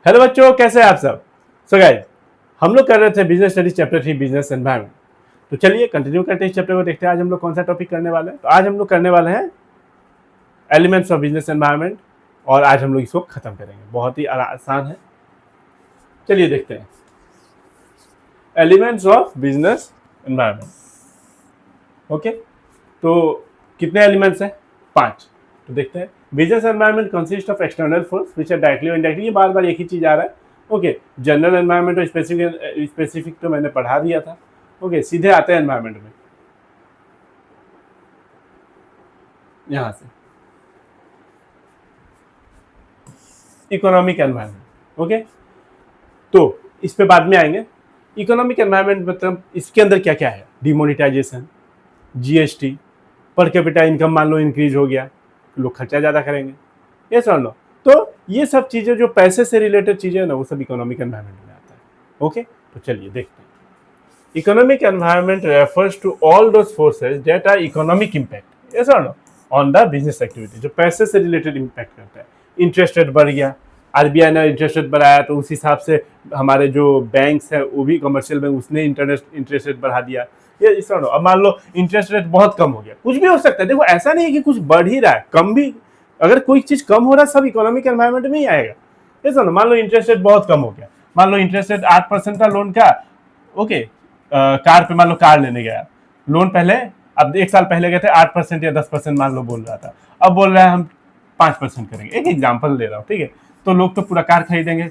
Hello बच्चों, कैसे हैं आप सब। सो गाइस, हम लोग कर रहे थे business studies chapter 3 business environment. तो चलिए कंटिन्यू करते हैं इस चैप्टर को, देखते हैं आज हम लोग कौन सा टॉपिक करने वाले हैं। तो आज हम लोग करने वाले हैं एलिमेंट्स ऑफ बिजनेस एनवायरनमेंट, और आज हम लोग इसको खत्म करेंगे। बहुत ही आसान है, चलिए देखते हैं elements of business environment. Okay, तो कितने एलिमेंट्स हैं? 5। तो देखते हैं। Business environment consist of external force which are directly और इनडायरेक्टली। ये बार बार एक ही चीज आ रहा है। ओके, जनरल एनवायरनमेंट और स्पेसिफिक तो मैंने पढ़ा दिया था। ओके, सीधे आते हैं एनवायरनमेंट में। यहां से इकोनॉमिक एनवायरनमेंट। ओके, तो इस पे बाद में आएंगे। इकोनॉमिक एनवायरनमेंट मतलब इसके अंदर क्या क्या है? Demonetisation, GST, per capita income मान लो इंक्रीज हो गया, लोग खर्चा ज़्यादा करेंगे, ये समझ लो। तो ये सब चीज़ें जो पैसे से रिलेटेड चीज़ें हैं ना, वो सब इकोनॉमिक एनवायरनमेंट में आता है। ओके, तो चलिए देखते हैं। Economic environment refers to all those forces that are economic impact, ये समझ लो, ऑन द बिजनेस एक्टिविटी, जो पैसे से रिलेटेड इम्पैक्ट करता है। इंटरेस्ट रेट बढ़ गया, आरबीआई ने इंटरेस्ट रेट बढ़ाया, तो उस हिसाब से हमारे जो बैंक्स है वो भी कमर्शियल बैंक, उसने इंटरेस्ट रेट बढ़ा दिया। ये समझो, अब मान लो इंटरेस्ट रेट बहुत कम हो गया, कुछ भी हो सकता है। देखो, ऐसा नहीं है कि कुछ बढ़ ही रहा है, कम भी, अगर कोई चीज कम हो रहा है सब इकोनॉमिक एनवायरनमेंट में ही आएगा। ये समझो, मान लो इंटरेस्ट रेट बहुत कम हो गया, मान लो इंटरेस्ट रेट 8% था लोन का। ओके, कार पे मान लो कार लेने गया, लोन पहले, अब 1 साल पहले गए थे 8% या 10% मान लो बोल रहा था, अब बोल रहा है हम 5% करेंगे। एक एग्जाम्पल दे रहा हूँ, ठीक है। तो लोग तो पूरा कार खरीदेंगे,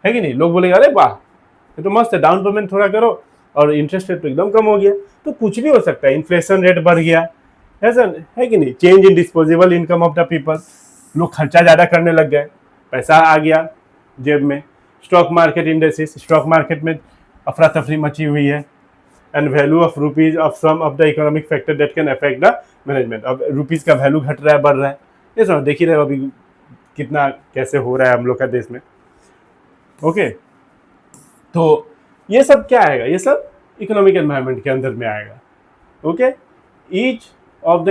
है कि नहीं? लोग बोलेंगे अरे वाह, ये तो मस्त है, डाउन पेमेंट थोड़ा करो, और इंटरेस्ट रेट तो एकदम कम हो गया। तो कुछ भी हो सकता है, इन्फ्लेशन रेट बढ़ गया, ऐसा है कि नहीं? Change in disposable income of the people, लोग खर्चा ज़्यादा करने लग गए, पैसा आ गया जेब में। Stock market indexes, stock market में अफरा तफरी मची हुई है। And value of rupees of some of the economic factor that can affect the management. अब रुपीज का वैल्यू घट रहा है, बढ़ रहा है, ये समझ, देख ही रहे हो अभी कितना कैसे हो रहा है हम लोग का देश में। ओके, तो ये सब क्या आएगा? ये सब इकोनॉमिक एनवायरनमेंट के अंदर में आएगा। ओके, ईच ऑफ द,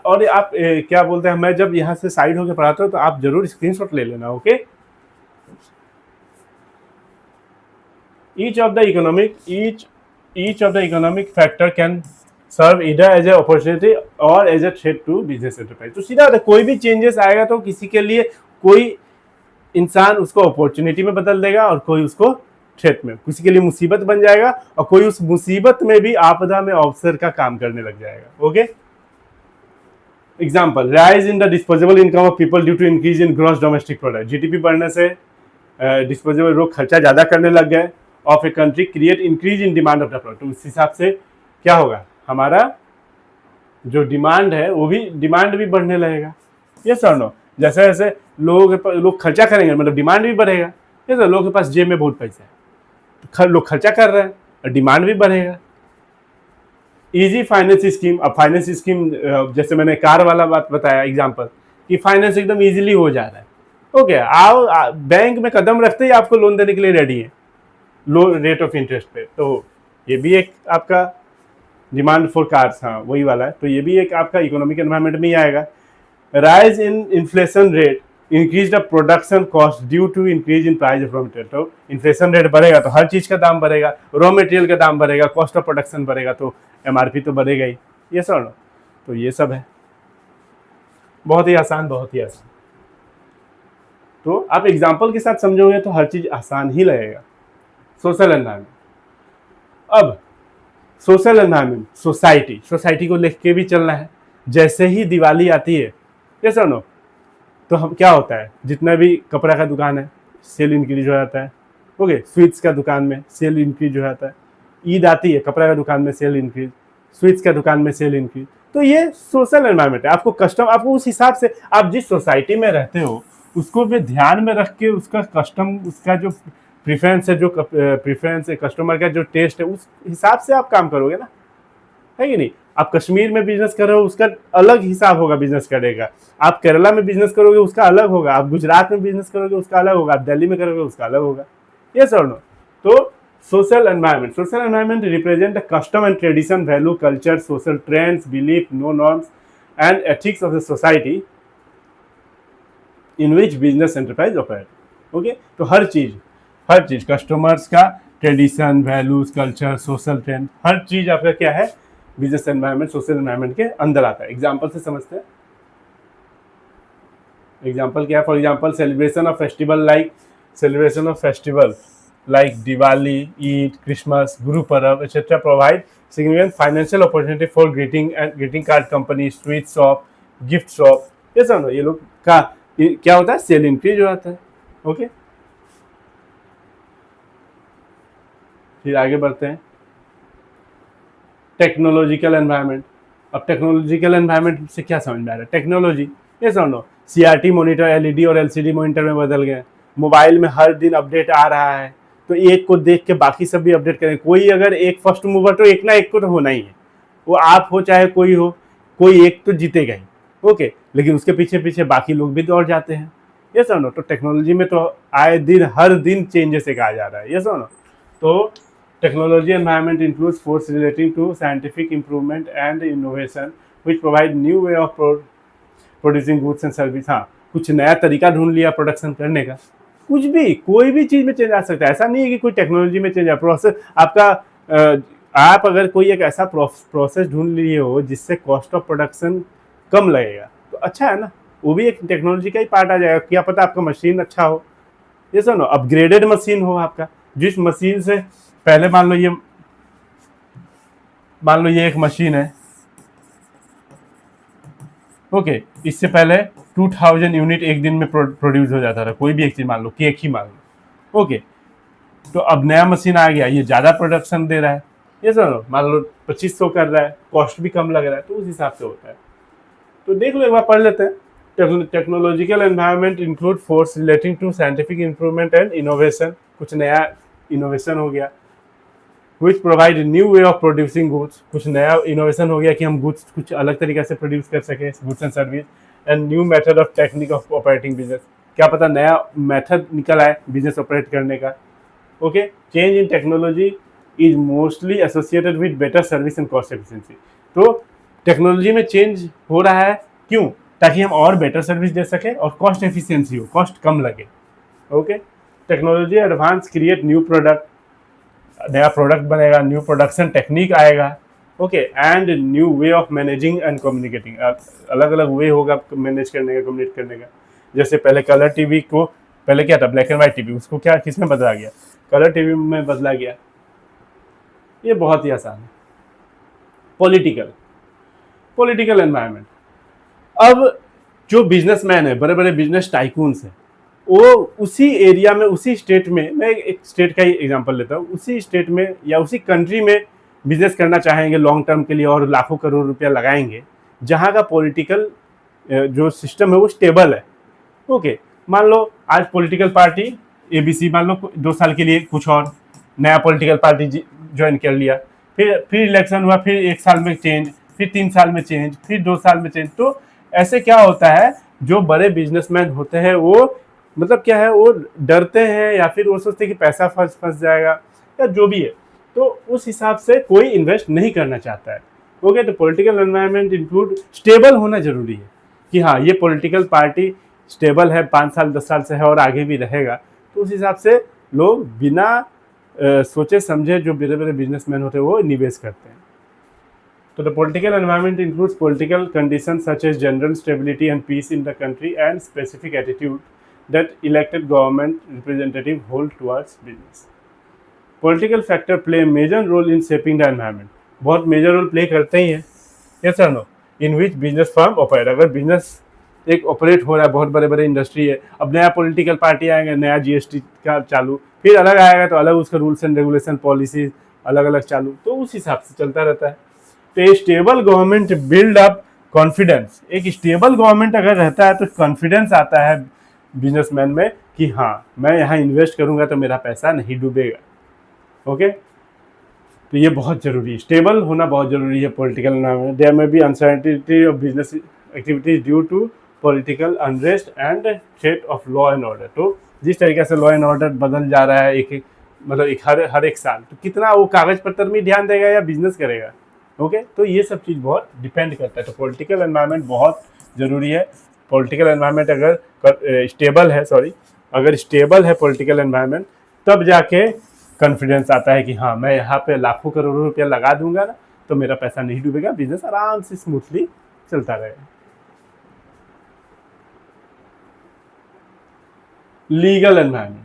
और आप क्या बोलते हैं, मैं जब यहाँ से साइड होकर पढ़ाता हूँ तो आप जरूर स्क्रीनशॉट ले लेना। Okay, each of the economic factor can serve either as a opportunity और as a threat to business enterprise. तो सीधा कोई भी चेंजेस आएगा तो किसी के लिए, कोई इंसान उसको अपॉर्चुनिटी में बदल देगा और कोई उसको थ्रेट में, किसी के लिए मुसीबत बन जाएगा और कोई उस मुसीबत में भी आपदा में अवसर का काम करने लग जाएगा। Okay, example, rise in the disposable income of people due to increase in gross domestic product. GDP बढ़ने से डिस्पोजेबल लोग खर्चा ज़्यादा करने लग गए। Of a country create increase in demand of the product. उस हिसाब से क्या होगा, हमारा जो डिमांड है वो भी, डिमांड भी बढ़ने लगेगा। ये सर नो, जैसे जैसे लोग खर्चा करेंगे मतलब डिमांड भी बढ़ेगा। ये सर, लोगों के पास जेब में बहुत पैसा है, तो लोग खर्चा कर रहे हैं और डिमांड भी बढ़ेगा। इजी फाइनेंस स्कीम, अब फाइनेंस स्कीम जैसे मैंने कार वाला बात बताया एग्जांपल, कि फाइनेंस एकदम इजीली हो जा रहा है। ओके, आओ बैंक में कदम रखते ही आपको लोन देने के लिए रेडी है, लो रेट ऑफ इंटरेस्ट पे। तो ये भी एक आपका डिमांड फॉर कार्स, हाँ वही वाला है। तो ये भी एक आपका इकोनॉमिक एनवायरनमेंट में ही आएगा। Rise in inflation rate increase the production cost due to increase in price of raw material. तो इन्फ्लेशन रेट बढ़ेगा तो हर चीज़ का दाम बढ़ेगा, रॉ मटेरियल का दाम बढ़ेगा, कॉस्ट ऑफ प्रोडक्शन बढ़ेगा, तो एमआरपी तो बढ़ेगा ही। ये सब, तो ये सब है, बहुत ही आसान, बहुत ही आसान। तो आप एग्जाम्पल के साथ समझोगे तो हर चीज़ आसान ही लगेगा। सोशल एनवायरनमेंट, अब सोशल एनवायरनमेंट, सोसाइटी को लेख के भी चलना है। जैसे ही दिवाली आती है, ये सुनो, तो हम क्या होता है, जितना भी कपड़ा का दुकान है सेल इंक्रीज हो जाता है। ओके, स्वीट्स का दुकान में सेल इंक्रीज हो जाता है। ईद आती है, कपड़ा का दुकान में सेल इंक्रीज, स्वीट्स का दुकान में सेल इंक्रीज। तो ये सोशल एनवायरनमेंट है। आपको उस हिसाब से, आप जिस सोसाइटी में रहते हो उसको भी ध्यान में रख के उसका कस्टम, उसका जो प्रीफरेंस है, कस्टमर का जो टेस्ट है, उस हिसाब से आप काम करोगे ना, है कि नहीं? आप कश्मीर में बिजनेस कर रहे हो, उसका अलग हिसाब होगा बिजनेस करने का। आप केरला में बिजनेस करोगे, उसका अलग होगा। आप गुजरात में बिजनेस करोगे, उसका अलग होगा। आप दिल्ली में करोगे, उसका अलग होगा। ये सर नो। तो social environment represent the custom and tradition, value, culture, social trends, belief, no norms and ethics of the society in which business enterprise operate. Okay, तो हर चीज़ कस्टमर्स का tradition, values, culture, social trend, हर चीज़ आपका क्या है business environment, social environment के अंदर आता है। एग्जाम्पल से समझते हैं। एग्जाम्पल क्या है? For example celebration of festival like Diwali, Eid, Christmas, Guru Parv etcetera provide significant financial opportunity for greeting card company, sweet shop, gift shop, ये सब ये लोग का क्या होता है, सेल इंक्रीज हो जाता है। ओके, फिर आगे बढ़ते हैं। Technological environment. अब टेक्नोलॉजिकल एनवायरनमेंट से क्या समझ में आ रहा है? टेक्नोलॉजी, ये समझो सीआरटी मॉनिटर एलईडी और एलसीडी मॉनिटर में बदल गए। मोबाइल में हर दिन अपडेट आ रहा है, तो एक को देख के बाकी सब भी अपडेट करें। कोई अगर एक फर्स्ट मूवर, तो एक ना एक को तो होना ही है, वो आप हो चाहे कोई हो, कोई एक तो जीतेगा ही। ओके, लेकिन उसके पीछे पीछे बाकी लोग भी दौड़ जाते हैं। ये समझो, तो टेक्नोलॉजी में तो आए दिन हर दिन चेंजेस एक आ जा रहा है। ये समझो, तो technology environment includes force relating to scientific improvement and innovation which provide new way of producing goods and service। हाँ, कुछ नया तरीका ढूंढ लिया प्रोडक्शन करने का, कुछ भी कोई भी चीज़ में चेंज आ सकता है। ऐसा नहीं है कि कोई टेक्नोलॉजी में चेंज आ, प्रोसेस आपका आप अगर कोई एक ऐसा प्रोसेस ढूंढ लिए हो जिससे कॉस्ट ऑफ प्रोडक्शन कम लगेगा, तो अच्छा है ना, वो भी एक टेक्नोलॉजी का ही पार्ट आ जाएगा। क्या पता आपका मशीन अच्छा हो, ये सुनो अपग्रेडेड मशीन हो आपका, जिस मशीन से पहले मान लो ये एक मशीन है। ओके, इससे पहले 2000 यूनिट एक दिन में प्रोड्यूस हो जाता था, कोई भी एक चीज मान लो, केक ही मान लो। ओके, तो अब नया मशीन आ गया, ये ज़्यादा प्रोडक्शन दे रहा है, ये समझो मान लो 2500 कर रहा है, कॉस्ट भी कम लग रहा है, तो उस हिसाब से होता है। तो देख लो, एक बार पढ़ लेते हैं। Technological environment include force relating to scientific improvement and innovation, कुछ नया इनोवेशन हो गया। Which provide new way of producing goods, कुछ नया इनोवेशन हो गया कि हम गुड्स कुछ अलग तरीके से प्रोड्यूस कर सकें, goods and service. And new method of technique of operating business, क्या पता नया मेथड निकल आए बिजनेस ऑपरेट करने का। Okay, change in technology is mostly associated with better service and cost efficiency. तो टेक्नोलॉजी में चेंज हो रहा है क्यों? ताकि हम और बेटर सर्विस दे सकें और कॉस्ट एफिशिएंसी हो, कॉस्ट कम लगे। Okay, technology advance create new product, नया प्रोडक्ट बनेगा, न्यू प्रोडक्शन टेक्निक आएगा। Okay, and new way of managing and communicating, अलग अलग वे होगा मैनेज करने का, कम्युनिकेट करने का। जैसे पहले कलर टीवी को, पहले क्या था ब्लैक एंड वाइट टीवी, उसको क्या किसमें बदला गया? कलर टीवी में बदला गया। ये बहुत ही आसान है। Political environment. अब जो बिजनेसमैन है, बड़े बड़े बिजनेस टाइकून्स हैं, वो उसी एरिया में, उसी स्टेट में, मैं एक स्टेट का ही एग्जांपल लेता हूँ, उसी स्टेट में या उसी कंट्री में बिजनेस करना चाहेंगे लॉन्ग टर्म के लिए और लाखों करोड़ रुपया लगाएंगे, जहाँ का पॉलिटिकल जो सिस्टम है वो स्टेबल है। ओके, मान लो आज पॉलिटिकल पार्टी ABC, मान लो 2 साल के लिए कुछ और नया पॉलिटिकल पार्टी ज्वाइन कर लिया, फिर इलेक्शन हुआ, फिर 1 साल में चेंज, फिर 3 साल में चेंज, फिर 2 साल में चेंज। तो ऐसे क्या होता है, जो बड़े बिजनेसमैन होते हैं वो मतलब क्या है, वो डरते हैं या फिर वो सोचते हैं कि पैसा फंस जाएगा या जो भी है, तो उस हिसाब से कोई इन्वेस्ट नहीं करना चाहता है। ओके, तो पॉलिटिकल एनवायरनमेंट इंक्लूड स्टेबल होना जरूरी है कि हाँ ये पॉलिटिकल पार्टी स्टेबल है, 5 साल 10 साल से है और आगे भी रहेगा, तो उस हिसाब से लोग बिना सोचे समझे जो बड़े बड़े बिजनेसमैन होते हैं वो निवेश करते हैं। तो the political environment includes political condition such as general stability and peace in the country and specific attitude that elected government representative hold towards business. Political factor play a major role in shaping the environment. बहुत major role play करते ही हैं। yes or no? In which business firm operate, अगर business एक operate हो रहा है, बहुत बड़े बड़े इंडस्ट्री है, अब नया पॉलिटिकल पार्टी आएंगे, नया GST का चालू, फिर अलग आएगा तो अलग उसका रूल्स एंड रेगुलेशन पॉलिसी अलग अलग चालू, तो उस हिसाब से चलता रहता है। तो stable government build up confidence, एक स्टेबल गवर्नमेंट अगर रहता है तो कॉन्फिडेंस आता है बिजनेसमैन में कि हाँ मैं यहाँ इन्वेस्ट करूँगा तो मेरा पैसा नहीं डूबेगा। ओके, तो ये बहुत ज़रूरी है, स्टेबल होना बहुत ज़रूरी है political environment. There may be uncertainty of business activities due to political unrest and threat of law and order. तो जिस तरीके से लॉ एंड ऑर्डर बदल जा रहा है मतलब हर एक साल, तो कितना वो कागज़ पत्र में ध्यान देगा या बिजनेस करेगा। ओके, तो ये सब चीज़ बहुत डिपेंड करता है। तो पॉलिटिकल एनवायरनमेंट बहुत ज़रूरी है। पॉलिटिकल एनवायरनमेंट अगर स्टेबल है, अगर स्टेबल है पॉलिटिकल एनवायरनमेंट, तब जाके कॉन्फिडेंस आता है कि हाँ मैं यहाँ पे लाखों करोड़ों रुपया लगा दूंगा ना तो मेरा पैसा नहीं डूबेगा, बिजनेस आराम से स्मूथली चलता रहेगा। Legal environment,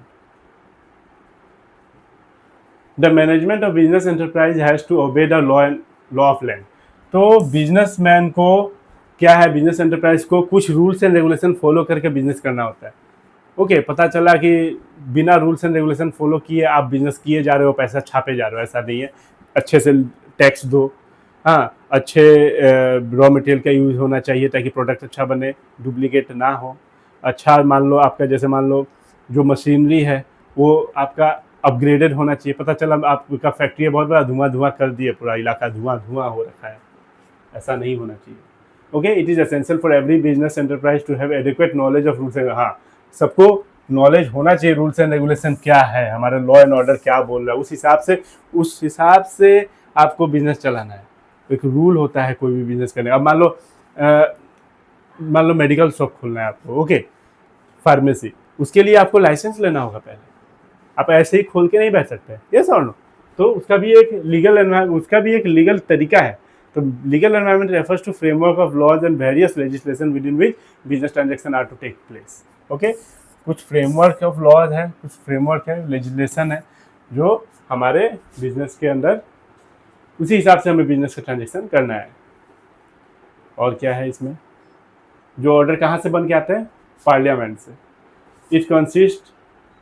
the management of business enterprise has to obey the law of land. तो बिजनेसमैन को क्या है, बिजनेस एंटरप्राइज को कुछ रूल्स एंड रेगुलेशन फॉलो करके बिजनेस करना होता है। ओके, पता चला कि बिना रूल्स एंड रेगुलेशन फॉलो किए आप बिजनेस किए जा रहे हो, पैसा छापे जा रहे हो, ऐसा नहीं है। अच्छे से टैक्स दो, हाँ, अच्छे रॉ मटेरियल का यूज़ होना चाहिए ताकि प्रोडक्ट अच्छा बने, डुप्लीकेट ना हो। अच्छा, मान लो आपका जैसे मान लो जो मशीनरी है वो आपका अपग्रेडेड होना चाहिए। पता चला आपका फैक्ट्री है बहुत बड़ा, धुआं धुआं कर दिए, पूरा इलाका धुआं धुआं हो रखा है, ऐसा नहीं होना चाहिए। Okay, it is essential for every business enterprise to have adequate knowledge of rules and, हाँ, सबको नॉलेज होना चाहिए रूल्स एंड रेगुलेशन क्या है, हमारा लॉ एंड ऑर्डर क्या बोल रहा है, उस हिसाब से आपको बिजनेस चलाना है। एक रूल होता है कोई भी बिजनेस करने। अब मान लो मेडिकल शॉप खोलना है आपको, ओके, फार्मेसी, उसके लिए आपको लाइसेंस लेना होगा पहले, आप ऐसे ही खोल के नहीं बैठ सकते, यस और नो। तो उसका भी एक लीगल तरीका है। तो legal environment refers to framework of laws and various legislation within which business transaction are to take place. Okay, कुछ फ्रेमवर्क ऑफ लॉज है, कुछ फ्रेमवर्क है, लेजिस्लेशन है जो हमारे बिजनेस के अंदर, उसी हिसाब से हमें बिजनेस का ट्रांजेक्शन करना है। और क्या है इसमें, जो ऑर्डर कहाँ से बन के आते हैं, पार्लियामेंट से। It consist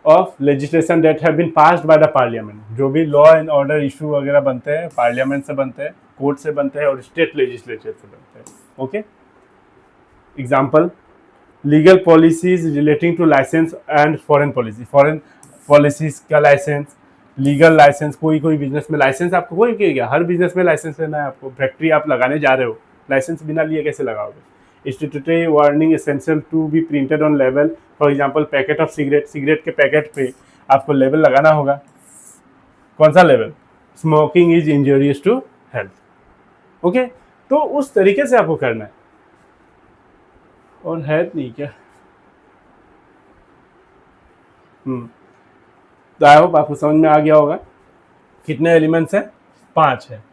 of legislation that have been passed by the parliament. जो भी लॉ एंड ऑर्डर इशू वगैरह बनते हैं पार्लियामेंट से बनते हैं, कोर्ट से बनते हैं और स्टेट लेजिस्लेचर से बनते हैं। Okay, example, legal policies relating to license and foreign policies का लाइसेंस, लीगल लाइसेंस, कोई बिजनेस में लाइसेंस आपको कोई किया, हर बिजनेस में लाइसेंस लेना है आपको। फैक्ट्री आप लगाने जा रहे हो, लाइसेंस बिना लिए कैसे लगाओगे। Statutory warning essential to be printed on लेवल, for example packet of cigarette के पैकेट पे आपको लेवल लगाना होगा। कौन सा लेवल, smoking is injurious to health. Okay, तो उस तरीके से आपको करना है। और है नहीं क्या, तो आई होप आपको समझ में आ गया होगा। कितने एलिमेंट्स हैं, 5 है।